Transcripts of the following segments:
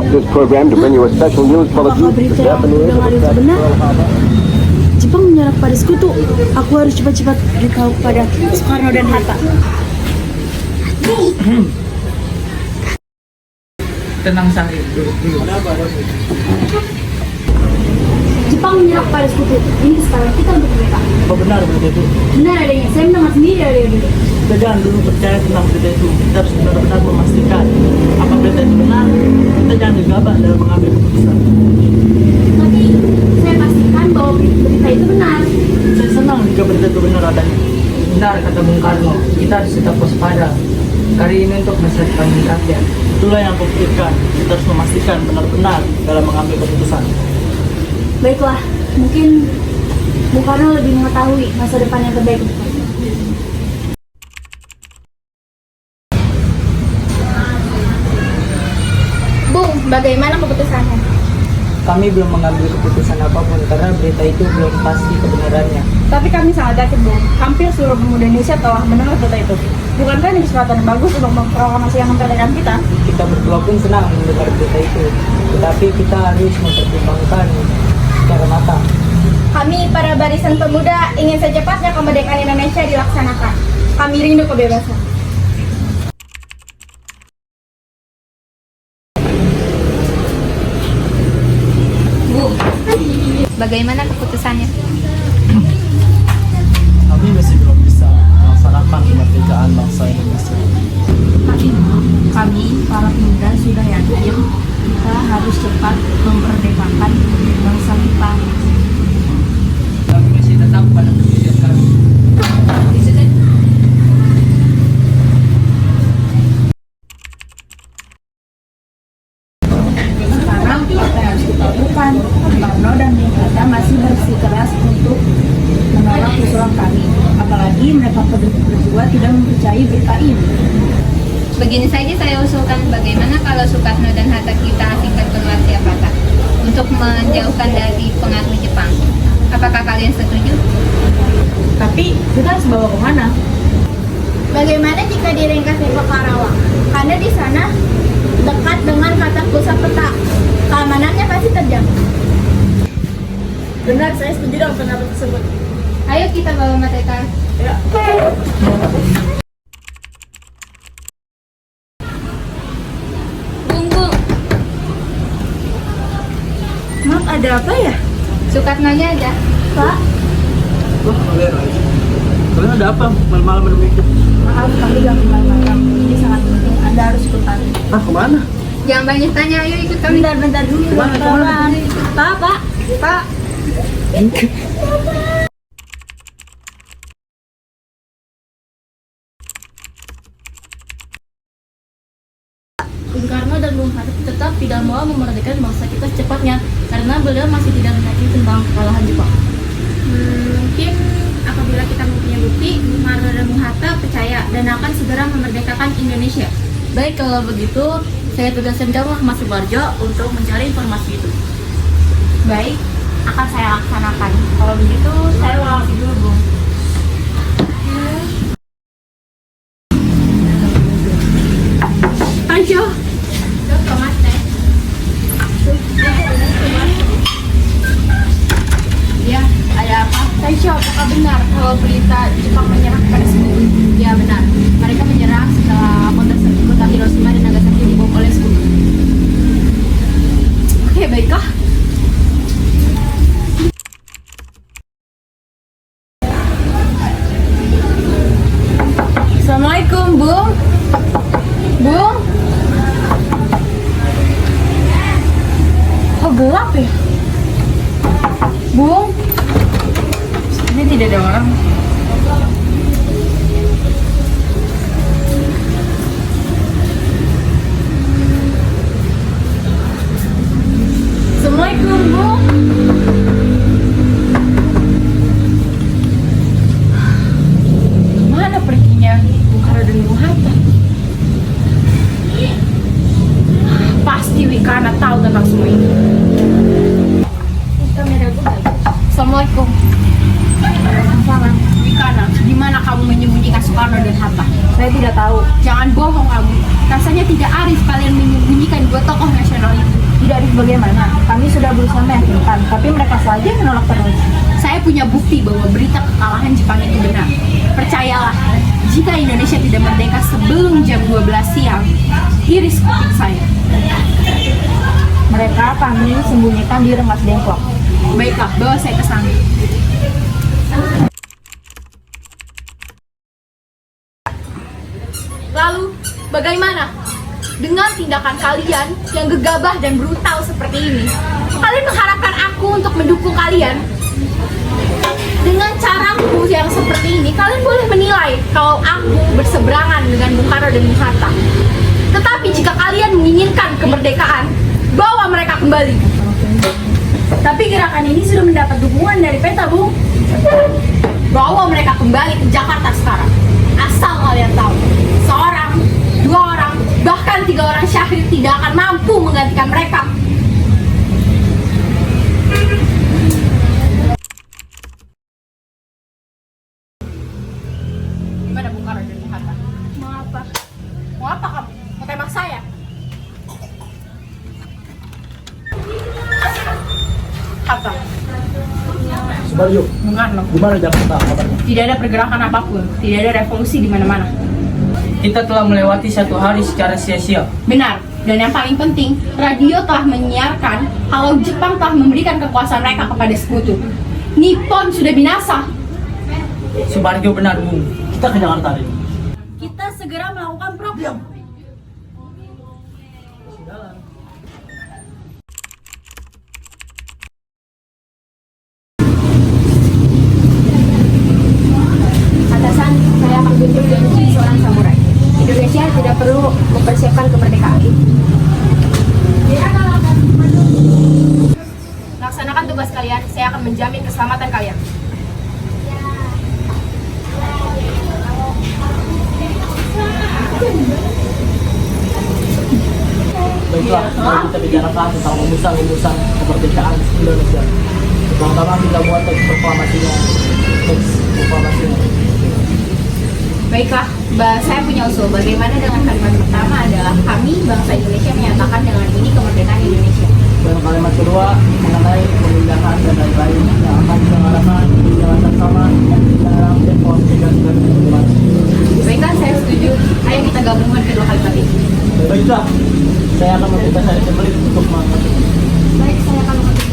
interrupt this program to bring you a special news bulletin. Apakah berita yang aku dengar itu benar? Jepang menyerang pada sekutu. Aku harus cepat-cepat beritahu kepada Soekarno dan Hatta. Tenang saja. Jepang menyerang pada sekutu. Ini sekarang kita untuk mereka. Apa benar berita itu? Benar adanya. Saya mendengar sendiri dari dulu. Kita jangan dulu percaya tentang berita itu. Kita harus benar-benar memastikan apa berita itu benar. Kita jangan gegabah dalam mengambil keputusan. Tapi saya pastikan bahwa berita itu benar. Saya senang jika berita itu benar adanya. Benar kata Bung Karno, kita harus tetap waspada. Kali ini untuk masa depan rakyat. Itulah yang aku pikirkan. Kita harus memastikan benar-benar dalam mengambil keputusan. Baiklah, mungkin Bung Karno lebih mengetahui masa depan yang terbaik untuk kita. Bung, bagaimana keputusannya? Kami belum mengambil keputusan apapun karena berita itu belum pasti kebenarannya. Tapi kami sangat yakin, Bung. Hampir seluruh pemuda Indonesia telah mendengar berita itu. Bukankah ini kesempatan yang bagus untuk memproklamasi yang memperdayakan kita? Kita berdua pun senang mendengar berita itu, tetapi kita harus mempertimbangkan secara matang. Kami, para barisan pemuda, ingin secepatnya kemerdekaan Indonesia dilaksanakan. Kami rindu kebebasan. Bung, bagaimana keputusannya? Kami masih belum bisa melaksanakan kemerdekaan bangsa Indonesia. Kami, para pemuda, sudah yakin kita harus cepat memerdekakan bangsa kita. Kami masih tetap pada keputusan kami. Sekarang apa yang harus kita lakukan? Karno dan Bung Hatta masih bersikeras untuk menolak usulan kami. Apalagi mereka berdua tidak mempercayai berita ini. Begini saja saya usulkan, bagaimana kalau Soekarno dan Hatta kita asingkan ke luar Jakarta untuk menjauhkan dari pengaruh Jepang. Apakah kalian setuju? Tapi kita harus bawa kemana? Bagaimana jika diringkasnya ke Karawang? Karena di sana dekat dengan kata pusat peta. Keamanannya pasti terjamin. Benar, saya setuju dengan pendapat tersebut. Ayo kita bawa mereka. Ya. Tunggu. Maaf, ada apa ya? Soekarnonya aja. Pak, Wah, kalian ada apa malam-malam menemui itu? maaf kami ganggu malam-malam. Ini sangat penting, Anda harus ikut kami. Kemana? Jangan banyak tanya, ayo ikut kami. Bentar dulu. Kemana? Pak. Bung Karno dan Bung Hatta tetap tidak mau memerdekakan bangsa kita secepatnya karena beliau masih tidak meyakini tentang kekalahan Jepang. Mungkin apabila kita mempunyai bukti, Bung Karno dan Bung Hatta percaya dan akan segera memerdekakan Indonesia. Baik, kalau begitu saya tugaskan kamu Mas Subarjo untuk mencari informasi itu. Baik, akan saya laksanakan. Kalau begitu, saya ulang dulu, Bung. Ayo. Tomat teh. Ya, ada apa? Taisho, apakah benar kalau berita Jepang menyerang pada sekutu? Ya, benar. Mereka menyerang setelah kota Hiroshima dan Nagasaki dibom oleh sekutu. Oke, baiklah. Assalamualaikum, Bung. Bung. Kok gelap ya? Bung. Ini tidak ada orang. Assalamualaikum, Bung. Mana perginya Bung Karno dan Bung Hatta? Pasti Wikana tahu tentang semua ini. Assalamualaikum. Salam. Wikana, di mana kamu menyembunyikan Soekarno dan Hatta? Saya tidak tahu. Jangan bohong kamu. Rasanya tidak arif kalian menyembunyikan dua tokoh nasional itu. Tidak arif bagaimana? Kami sudah berusaha meyakinkan, tapi mereka saja menolak terus. Saya punya bukti bahwa berita kekalahan Jepang itu benar. Percayalah, jika Indonesia tidak merdeka sebelum jam 12 siang, iris kuping saya. Mereka kami sembunyikan di Rengas Dengklok. Baiklah, bawa saya ke sana. Lalu, bagaimana? Dengan tindakan kalian yang gegabah dan brutal seperti ini, kalian mengharapkan aku untuk mendukung kalian? Dengan caraku yang seperti ini, kalian boleh menilai kalau aku berseberangan dengan Bung Karno dan Bung Hatta. Tetapi jika kalian menginginkan kemerdekaan, bawa mereka kembali. Tapi gerakan ini sudah mendapat dukungan dari PETA, Bung. Bawa mereka kembali ke Jakarta sekarang. Asal kalian tahu, seorang, dua orang, bahkan 3 orang syahid tidak akan mampu menggantikan mereka. Gimana Bung Karno dan Bung Hatta? Mau apa? Mau apa kamu? Mau tembak saya? Hatta, Subarjo, Bung Karno, gimana Jakarta kabarnya? tidak ada pergerakan apapun, tidak ada revolusi di mana-mana. Kita telah melewati 1 hari secara sia-sia. Benar, dan yang paling penting, radio telah menyiarkan kalau Jepang telah memberikan kekuasaan mereka kepada sekutu. Nippon sudah binasa. Subarjo benar, Bung. Kita ke Jakarta hari ini. Kita segera melakukan program. Atasan, saya akan tunjuk dengan seorang samurai. Indonesia tidak perlu mempersiapkan kemerdekaan. Laksanakan tugas kalian, saya akan menjamin keselamatan kalian. Baiklah, mari kita bicarakan tentang rumusan-rumusan kemerdekaan Indonesia. Pertama kita buat teks proklamasinya. Baiklah, saya punya usul. Bagaimana dengan kalimat pertama adalah kami bangsa Indonesia menyatakan dengan ini kemerdekaan Indonesia. Dan kalimat kedua mengenai pemindahan dan lain-lain yang akan diselenggarakan di jalan sama dalam Depok dan Jakarta. Baiklah, saya setuju. Ayo kita gabungkan kedua kalimat ini. Baiklah, saya akan meminta saya kembali untuk mengerti. Baik, saya akan mengerti.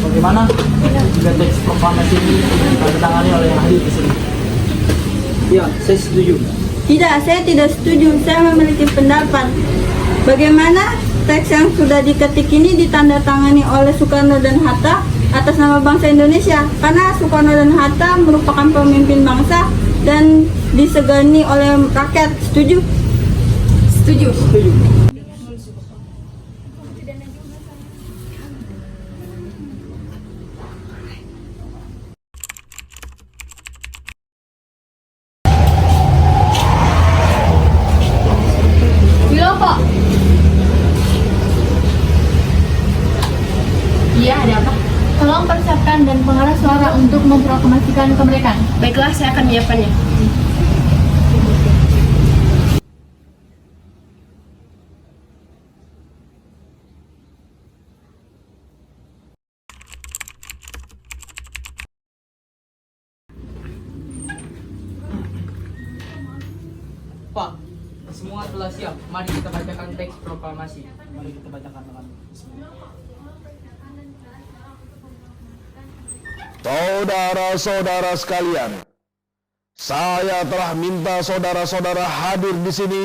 Bagaimana jika teks proklamasi ini ditandatangani oleh ahli di sini? Ya, saya setuju. Tidak, saya tidak setuju. Saya memiliki pendapat. Bagaimana teks yang sudah diketik ini ditandatangani oleh Soekarno dan Hatta atas nama bangsa Indonesia? Karena Soekarno dan Hatta merupakan pemimpin bangsa dan disegani oleh rakyat. Setuju? Setuju. Setuju. Wilopo. Iya, ada apa? Tolong persiapkan dan pengarah suara untuk memproklamasikan kemerdekaan. Baiklah, saya akan menyiapkannya. Pak, semua telah siap. Mari kita bacakan teks proklamasi. Mari kita bacakan dengan bismillah. Saudara-saudara sekalian, saya telah minta saudara-saudara hadir di sini,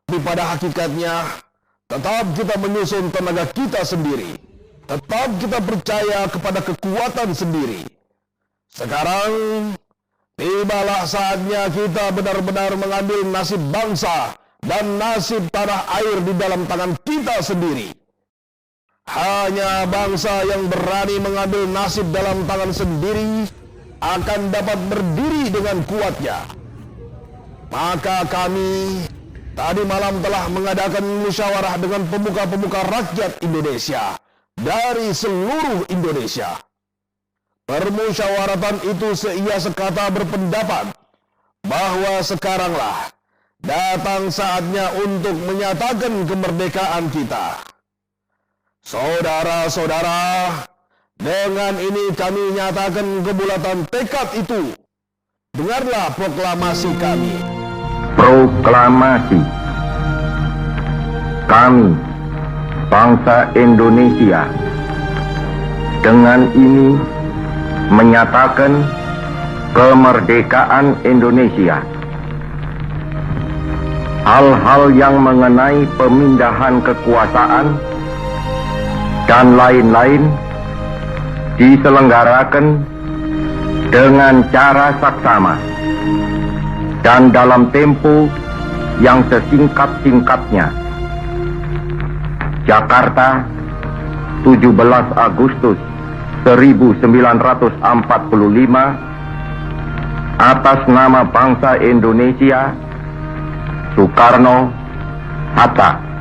tapi pada hakikatnya tetap kita menyusun tenaga kita sendiri. Tetap kita percaya kepada kekuatan sendiri. Sekarang tibalah saatnya kita benar-benar mengambil nasib bangsa dan nasib tanah air di dalam tangan kita sendiri. Hanya bangsa yang berani mengambil nasib dalam tangan sendiri akan dapat berdiri dengan kuatnya. Maka kami tadi malam telah mengadakan musyawarah dengan pemuka-pemuka rakyat Indonesia dari seluruh Indonesia. Permusyawaratan itu seia sekata berpendapat bahwa sekaranglah datang saatnya untuk menyatakan kemerdekaan kita. Saudara-saudara, dengan ini kami nyatakan kebulatan tekad itu. Dengarlah proklamasi kami. Proklamasi. Kami, bangsa Indonesia, dengan ini menyatakan kemerdekaan Indonesia. Hal-hal yang mengenai pemindahan kekuasaan dan lain-lain diselenggarakan dengan cara saksama dan dalam tempo yang sesingkat-singkatnya. Jakarta, 17 Agustus 1945, atas nama bangsa Indonesia, Soekarno, Hatta.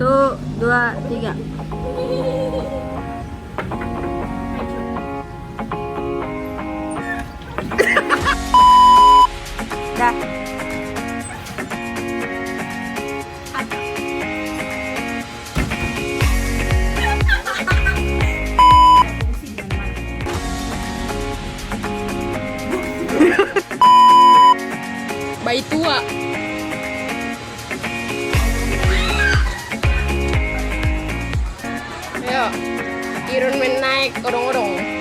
Satu, dua, tiga. Dah. Bayi tua. Ayo, Iron Man naik odong-odong.